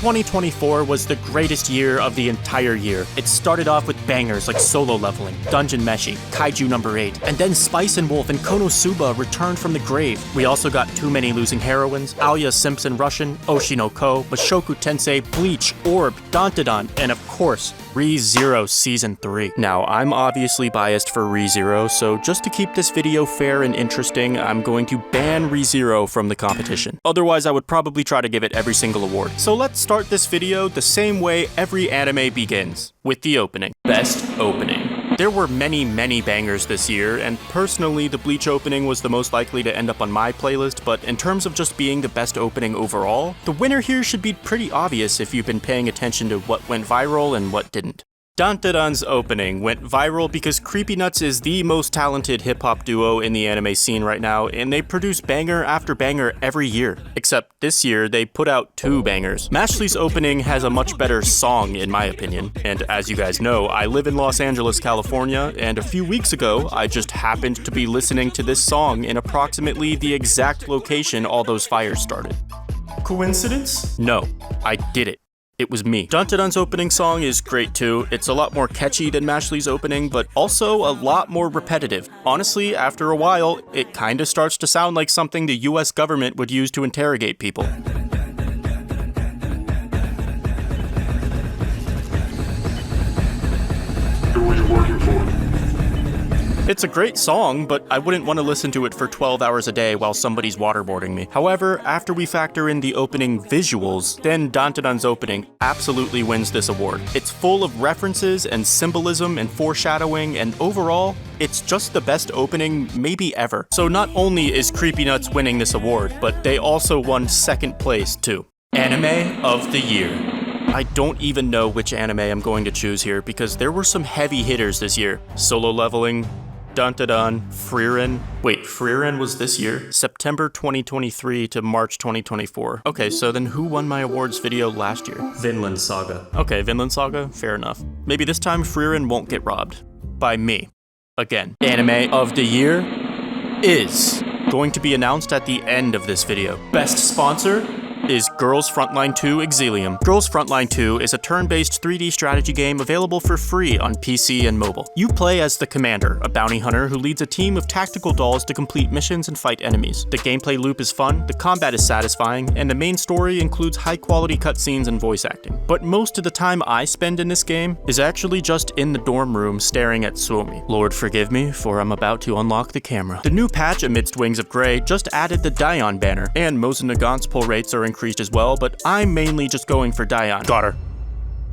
2024 was the greatest year of the entire year. It started off with bangers like Solo Leveling, Dungeon Meshi, Kaiju number 8, and then Spice and Wolf and Konosuba returned from the grave. We also got Too Many Losing Heroines, Alia Simpson Russian, Oshinoko, Mushoku Tensei, Bleach, Orb, Dandadan, and of course, Re:Zero Season 3. Now, I'm obviously biased for Re:Zero, so just to keep this video fair and interesting, I'm going to ban Re:Zero from the competition. Otherwise, I would probably try to give it every single award. So let's start this video the same way every anime begins, with the opening. Best opening. There were many bangers this year, and personally, the Bleach opening was the most likely to end up on my playlist, but in terms of just being the best opening overall, the winner here should be pretty obvious if you've been paying attention to what went viral and what didn't. Dandadan's opening went viral because Echidnut is the most talented hip-hop duo in the anime scene right now, and they produce banger after banger every year. Except this year, they put out 2 bangers. Mashley's opening has a much better song, in my opinion, and as you guys know, I live in Los Angeles, California, and a few weeks ago, I just happened to be listening to this song in approximately the exact location all those fires started. Coincidence? No, I did it. It was me. Dandadan's opening song is great too. It's a lot more catchy than Mashley's opening, but also a lot more repetitive. Honestly, after a while, it kinda starts to sound like something the US government would use to interrogate people. Who are you working for? It's a great song, but I wouldn't want to listen to it for 12 hours a day while somebody's waterboarding me. However, after we factor in the opening visuals, then Dandadan's opening absolutely wins this award. It's full of references and symbolism and foreshadowing, and overall, it's just the best opening maybe ever. So not only is Echidnut winning this award, but they also won 2nd place too. Anime of the Year. I don't even know which anime I'm going to choose here because there were some heavy hitters this year. Solo Leveling, Dandadan, Frieren. Wait, Frieren was this year? September 2023 to March 2024. Okay, so then who won my awards video last year? Vinland Saga. Okay, Vinland Saga, fair enough. Maybe this time Frieren won't get robbed. By me. Again. Anime of the Year is going to be announced at the end of this video. Best sponsor is Girls Frontline 2 Exilium. Girls Frontline 2 is a turn-based 3D strategy game available for free on PC and mobile. You play as the Commander, a bounty hunter who leads a team of tactical dolls to complete missions and fight enemies. The gameplay loop is fun, the combat is satisfying, and the main story includes high-quality cutscenes and voice acting. But most of the time I spend in this game is actually just in the dorm room staring at Suomi. Lord forgive me, for I'm about to unlock the camera. The new patch amidst Wings of Grey just added the Dion banner, and Mosen Nagant's pull rates are increased as well, but I'm mainly just going for Dion. Got her.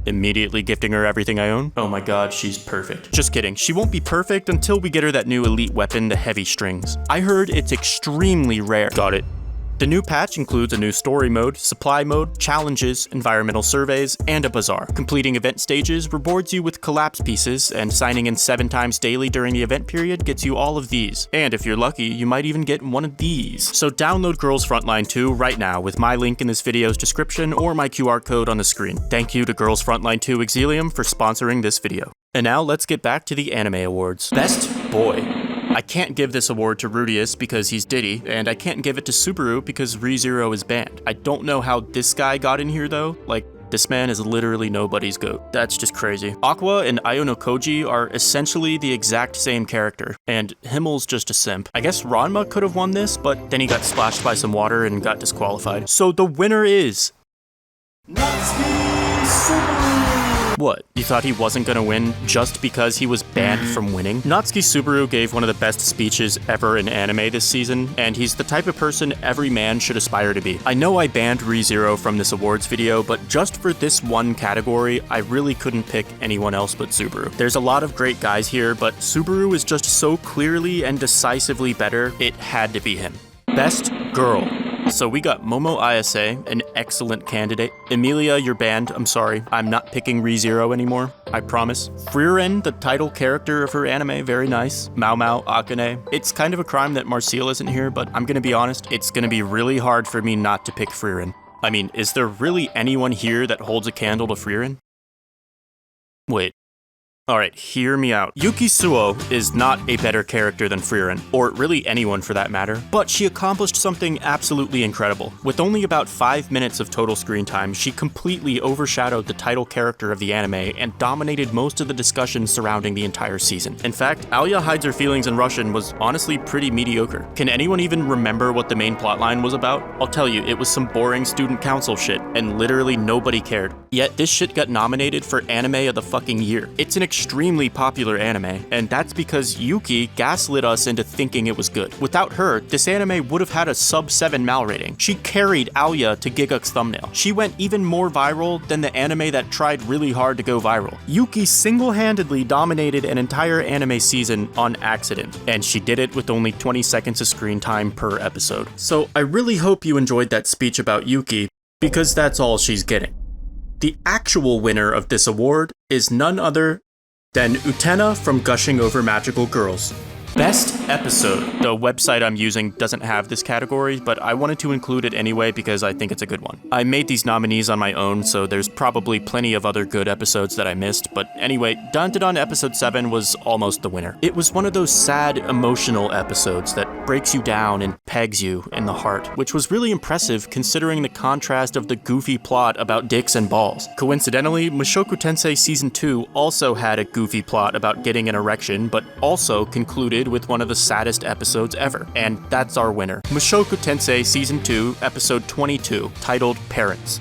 Immediately gifting her everything I own. Oh my god, she's perfect. Just kidding, she won't be perfect until we get her that new elite weapon, the Heavy Strings. I heard it's extremely rare. Got it. The new patch includes a new story mode, supply mode, challenges, environmental surveys, and a bazaar. Completing event stages rewards you with collapse pieces, and signing in 7 times daily during the event period gets you all of these. And if you're lucky, you might even get one of these. So download Girls Frontline 2 right now with my link in this video's description or my QR code on the screen. Thank you to Girls Frontline 2 Exilium for sponsoring this video. And now let's get back to the anime awards. Best Boy. I can't give this award to Rudius because he's Diddy, and I can't give it to Subaru because Re:Zero is banned. I don't know how this guy got in here though. Like, this man is literally nobody's goat. That's just crazy. Aqua and Iono Koji are essentially the exact same character, and Himmel's just a simp. I guess Ranma could have won this, but then he got splashed by some water and got disqualified. So the winner is... Natsuki Subaru! What? You thought he wasn't gonna win just because he was banned from winning? Natsuki Subaru gave one of the best speeches ever in anime this season, and he's the type of person every man should aspire to be. I know I banned Re:Zero from this awards video, but just for this one category, I really couldn't pick anyone else but Subaru. There's a lot of great guys here, but Subaru is just so clearly and decisively better, it had to be him. Best Girl. So we got Momo Ayase, an excellent candidate. Emilia, you're banned. I'm sorry. I'm not picking Re:Zero anymore. I promise. Frieren, the title character of her anime, very nice. Mao Mao, Akane. It's kind of a crime that Marcial isn't here, but I'm gonna be honest, it's gonna be really hard for me not to pick Frieren. I mean, is there really anyone here that holds a candle to Frieren? Wait. Alright, hear me out. Yuki Suo is not a better character than Frieren, or really anyone for that matter, but she accomplished something absolutely incredible. With only about 5 minutes of total screen time, she completely overshadowed the title character of the anime and dominated most of the discussion surrounding the entire season. In fact, Alia Hides Her Feelings in Russian was honestly pretty mediocre. Can anyone even remember what the main plotline was about? I'll tell you, it was some boring student council shit, and literally nobody cared. Yet this shit got nominated for Anime of the fucking Year. It's an extremely popular anime, and that's because Yuki gaslit us into thinking it was good. Without her, this anime would have had a sub 7 mal rating. She carried Alia to Giguk's thumbnail. She went even more viral than the anime that tried really hard to go viral. Yuki single-handedly dominated an entire anime season on accident, and she did it with only 20 seconds of screen time per episode. So I really hope you enjoyed that speech about Yuki, because that's all she's getting. The actual winner of this award is none other than Utena from Gushing Over Magical Girls. Best episode. The website I'm using doesn't have this category, but I wanted to include it anyway because I think it's a good one. I made these nominees on my own, so there's probably plenty of other good episodes that I missed, but anyway, Dandadan episode 7 was almost the winner. It was one of those sad, emotional episodes that breaks you down and pegs you in the heart, which was really impressive considering the contrast of the goofy plot about dicks and balls. Coincidentally, Mushoku Tensei Season 2 also had a goofy plot about getting an erection, but also concluded with one of the saddest episodes ever, and that's our winner. Mushoku Tensei Season 2, Episode 22, titled Parents.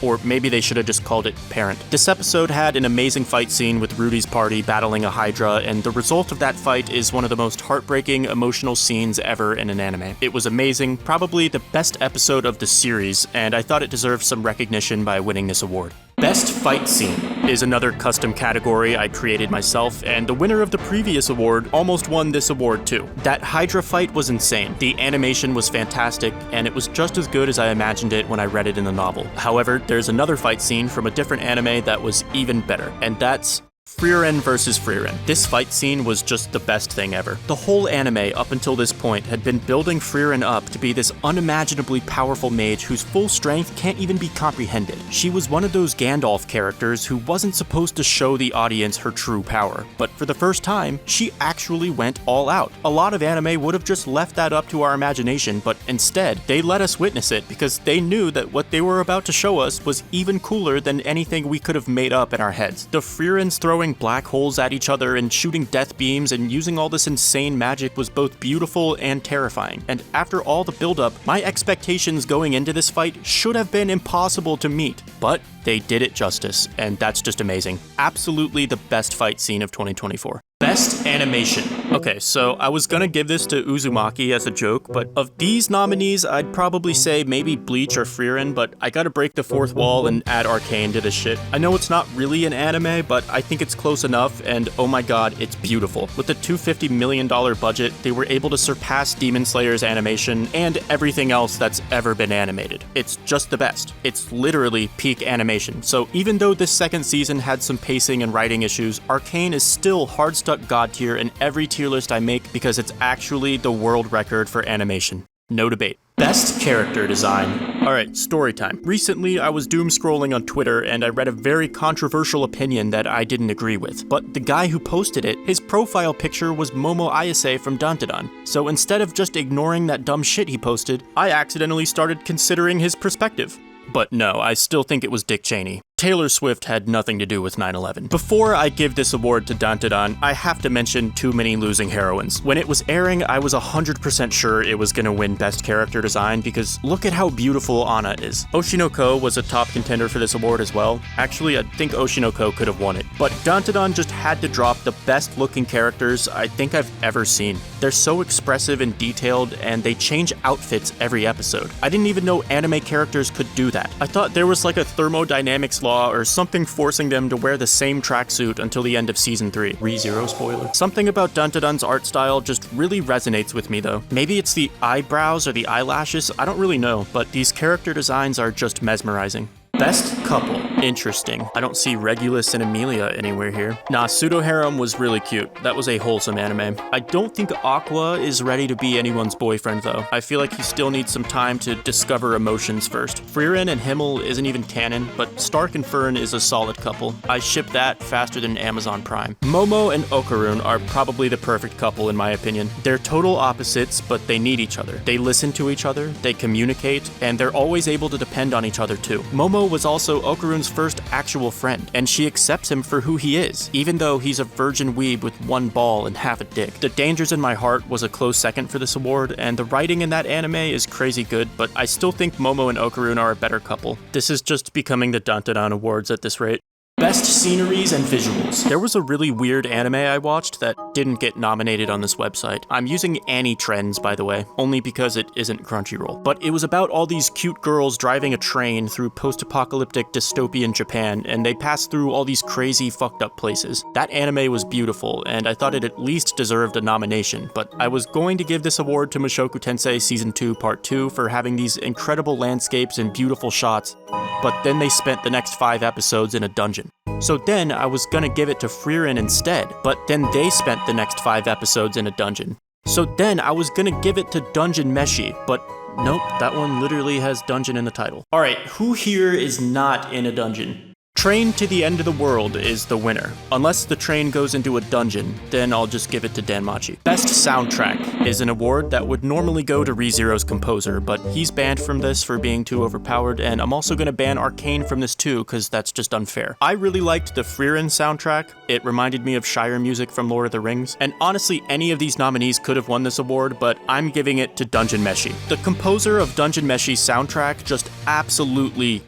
Or maybe they should have just called it Parent. This episode had an amazing fight scene with Rudy's party battling a Hydra, and the result of that fight is one of the most heartbreaking, emotional scenes ever in an anime. It was amazing, probably the best episode of the series, and I thought it deserved some recognition by winning this award. Best Fight Scene is another custom category I created myself, and the winner of the previous award almost won this award too. That Hydra fight was insane. The animation was fantastic, and it was just as good as I imagined it when I read it in the novel. However, there's another fight scene from a different anime that was even better, and that's Frieren vs. Frieren. This fight scene was just the best thing ever. The whole anime up until this point had been building Frieren up to be this unimaginably powerful mage whose full strength can't even be comprehended. She was one of those Gandalf characters who wasn't supposed to show the audience her true power, but for the first time, she actually went all out. A lot of anime would have just left that up to our imagination, but instead, they let us witness it because they knew that what they were about to show us was even cooler than anything we could have made up in our heads. The Frieren's throwing black holes at each other and shooting death beams and using all this insane magic was both beautiful and terrifying. And after all the buildup, my expectations going into this fight should have been impossible to meet. But they did it justice, and that's just amazing. Absolutely the best fight scene of 2024. Best Animation. Okay, so I was gonna give this to Uzumaki as a joke, but of these nominees, I'd probably say maybe Bleach or Frieren, but I gotta break the fourth wall and add Arcane to this shit. I know it's not really an anime, but I think it's close enough, and oh my god, it's beautiful. With a $250 million budget, they were able to surpass Demon Slayer's animation and everything else that's ever been animated. It's just the best. It's literally peak animation. So even though this second season had some pacing and writing issues, Arcane is still hard-stuck god tier in every tier list I make because it's actually the world record for animation. No debate. Best character design. Alright, story time. Recently, I was doom scrolling on Twitter and I read a very controversial opinion that I didn't agree with. But the guy who posted it, his profile picture was Momo Ayase from Dandadan. So instead of just ignoring that dumb shit he posted, I accidentally started considering his perspective. But no, I still think it was Dick Cheney. Taylor Swift had nothing to do with 9/11. Before I give this award to Dandadan, I have to mention Too Many Losing Heroines. When it was airing, I was 100% sure it was gonna win Best Character Design because look at how beautiful Anna is. Oshinoko was a top contender for this award as well. Actually, I think Oshinoko could have won it. But Dandadan just had to drop the best looking characters I think I've ever seen. They're so expressive and detailed, and they change outfits every episode. I didn't even know anime characters could do that. I thought there was like a thermodynamics law or something forcing them to wear the same tracksuit until the end of season 3. ReZero spoiler. Something about Dandadan's art style just really resonates with me though. Maybe it's the eyebrows or the eyelashes, I don't really know, but these character designs are just mesmerizing. Best couple. Interesting. I don't see Regulus and Amelia anywhere here. Nah, Pseudo Harem was really cute. That was a wholesome anime. I don't think Aqua is ready to be anyone's boyfriend though. I feel like he still needs some time to discover emotions first. Frieren and Himmel isn't even canon, but Stark and Fern is a solid couple. I ship that faster than Amazon Prime. Momo and Okarun are probably the perfect couple in my opinion. They're total opposites, but they need each other. They listen to each other, they communicate, and they're always able to depend on each other too. Momo was also Okarun's first actual friend, and she accepts him for who he is, even though he's a virgin weeb with one ball and half a dick. The Dangers in My Heart was a close second for this award, and the writing in that anime is crazy good, but I still think Momo and Okarun are a better couple. This is just becoming the Dantadan Awards at this rate. Best sceneries and visuals. There was a really weird anime I watched that didn't get nominated on this website. I'm using Annie Trends, by the way, only because it isn't Crunchyroll. But it was about all these cute girls driving a train through post-apocalyptic dystopian Japan, and they pass through all these crazy fucked up places. That anime was beautiful, and I thought it at least deserved a nomination, but I was going to give this award to Mushoku Tensei Season 2 Part 2 for having these incredible landscapes and beautiful shots, but then they spent the next 5 episodes in a dungeon. So then I was gonna give it to Frieren instead, but then they spent the next 5 episodes in a dungeon. So then I was gonna give it to Dungeon Meshi, but nope, that one literally has dungeon in the title. Alright, who here is not in a dungeon? Train to the End of the World is the winner. Unless the train goes into a dungeon, then I'll just give it to Danmachi. Best Soundtrack is an award that would normally go to ReZero's composer, but he's banned from this for being too overpowered, and I'm also gonna ban Arcane from this too, because that's just unfair. I really liked the Frieren soundtrack. It reminded me of Shire music from Lord of the Rings, and honestly, any of these nominees could have won this award, but I'm giving it to Dungeon Meshi. The composer of Dungeon Meshi's soundtrack just absolutely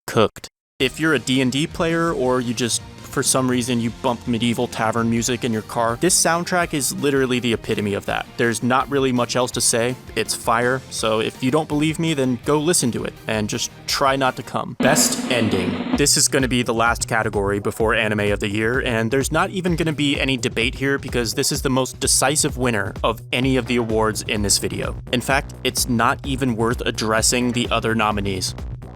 cooked. If you're a D&D player, or you just, for some reason, you bump medieval tavern music in your car, this soundtrack is literally the epitome of that. There's not really much else to say. It's fire, so if you don't believe me, then go listen to it, and just try not to come. Best Ending. This is going to be the last category before Anime of the Year, and there's not even going to be any debate here because this is the most decisive winner of any of the awards in this video. In fact, it's not even worth addressing the other nominees.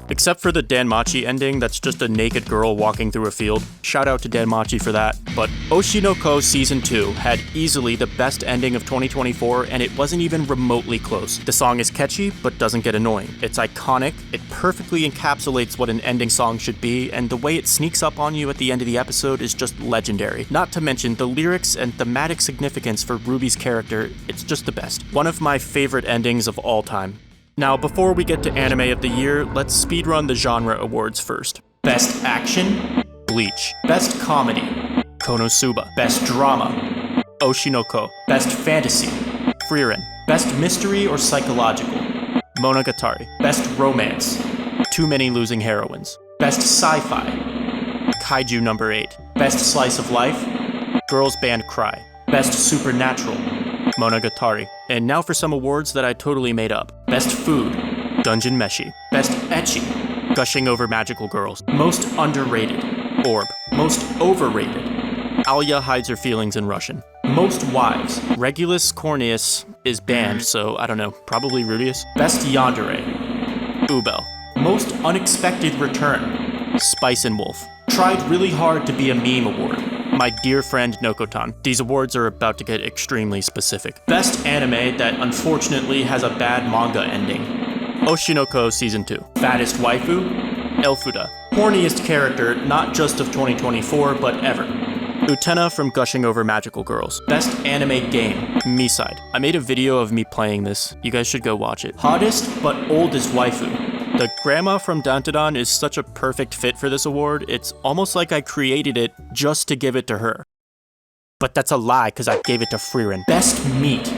Except for the Danmachi ending, that's just a naked girl walking through a field. Shout out to Danmachi for that. But Oshinoko Season 2 had easily the best ending of 2024, and it wasn't even remotely close. The song is catchy, but doesn't get annoying. It's iconic, it perfectly encapsulates what an ending song should be, and the way it sneaks up on you at the end of the episode is just legendary. Not to mention the lyrics and thematic significance for Ruby's character, it's just the best. One of my favorite endings of all time. Now, before we get to Anime of the Year, let's speedrun the genre awards first. Best Action, Bleach. Best Comedy, Konosuba. Best Drama, Oshinoko. Best Fantasy, Frieren. Best Mystery or Psychological, Monogatari. Best Romance, Too Many Losing Heroines. Best Sci-Fi, Kaiju Number 8. Best Slice of Life, Girls Band Cry. Best Supernatural, Monogatari. And now for some awards that I totally made up. Best Food, Dungeon Meshi. Best Ecchi, Gushing Over Magical Girls. Most Underrated, Orb. Most Overrated, Alya Hides Her Feelings in Russian. Most Wives, Regulus Corneus is banned, so I don't know, probably Rudius. Best Yandere, Ubel. Most Unexpected Return, Spice and Wolf. Tried Really Hard to Be a Meme Award, my dear friend Nokotan. These awards are about to get extremely specific. Best Anime that unfortunately has a bad manga ending, Oshinoko Season 2. Fattest Waifu, Elfuda. Horniest character, not just of 2024, but ever, Utena from Gushing Over Magical Girls. Best Anime Game, Miside. I made a video of me playing this. You guys should go watch it. Hottest but oldest waifu. The grandma from Dantadan is such a perfect fit for this award, it's almost like I created it just to give it to her. But that's a lie, because I gave it to Frieren. Best Meat.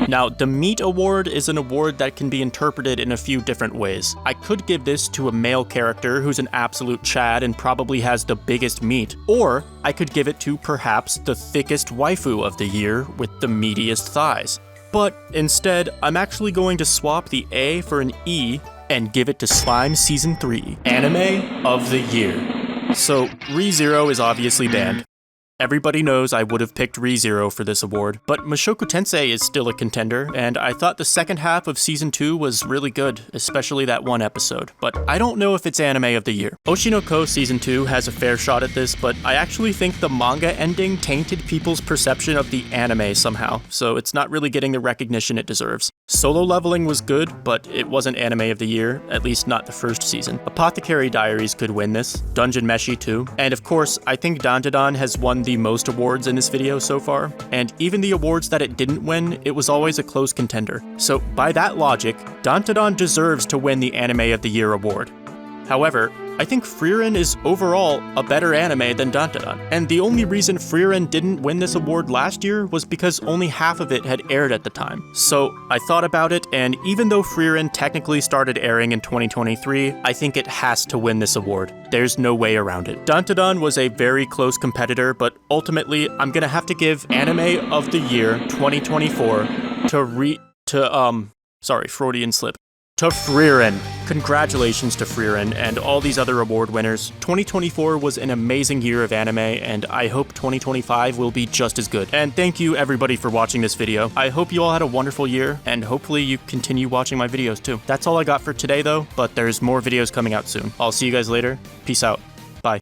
Now, the Meat Award is an award that can be interpreted in a few different ways. I could give this to a male character who's an absolute Chad and probably has the biggest meat, or I could give it to perhaps the thickest waifu of the year with the meatiest thighs. But instead, I'm actually going to swap the A for an E and give it to Slime Season 3, Anime of the Year. So, ReZero is obviously banned. Everybody knows I would have picked ReZero for this award, but Mushoku Tensei is still a contender, and I thought the second half of Season 2 was really good, especially that one episode, but I don't know if it's anime of the year. Oshinoko Season 2 has a fair shot at this, but I actually think the manga ending tainted people's perception of the anime somehow, so it's not really getting the recognition it deserves. Solo Leveling was good, but it wasn't anime of the year, at least not the first season. Apothecary Diaries could win this, Dungeon Meshi too, and of course, I think Dandadan has won the most awards in this video so far, and even the awards that it didn't win, it was always a close contender. So by that logic, Dandadan deserves to win the Anime of the Year award. However, I think Frieren is overall a better anime than Dandadan, and the only reason Frieren didn't win this award last year was because only half of it had aired at the time. So I thought about it, and even though Frieren technically started airing in 2023, I think it has to win this award. There's no way around it. Dandadan was a very close competitor, but ultimately, I'm gonna have to give Anime of the Year 2024 Freudian slip. To Frieren. Congratulations to Frieren and all these other award winners. 2024 was an amazing year of anime, and I hope 2025 will be just as good. And thank you everybody for watching this video. I hope you all had a wonderful year, and hopefully you continue watching my videos too. That's all I got for today though, but there's more videos coming out soon. I'll see you guys later. Peace out. Bye.